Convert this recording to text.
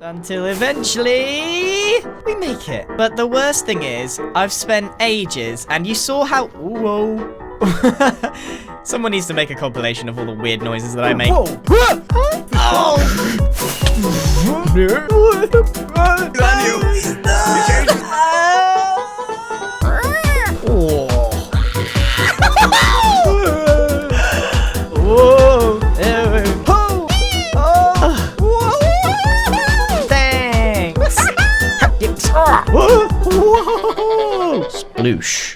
Until eventually we make it. But the worst thing is, I've spent ages, and you saw how... Whoa. Someone needs to make a compilation of all the weird noises that I make. Whoa. Oh! Daniel, you changed. Thanks. Sploosh.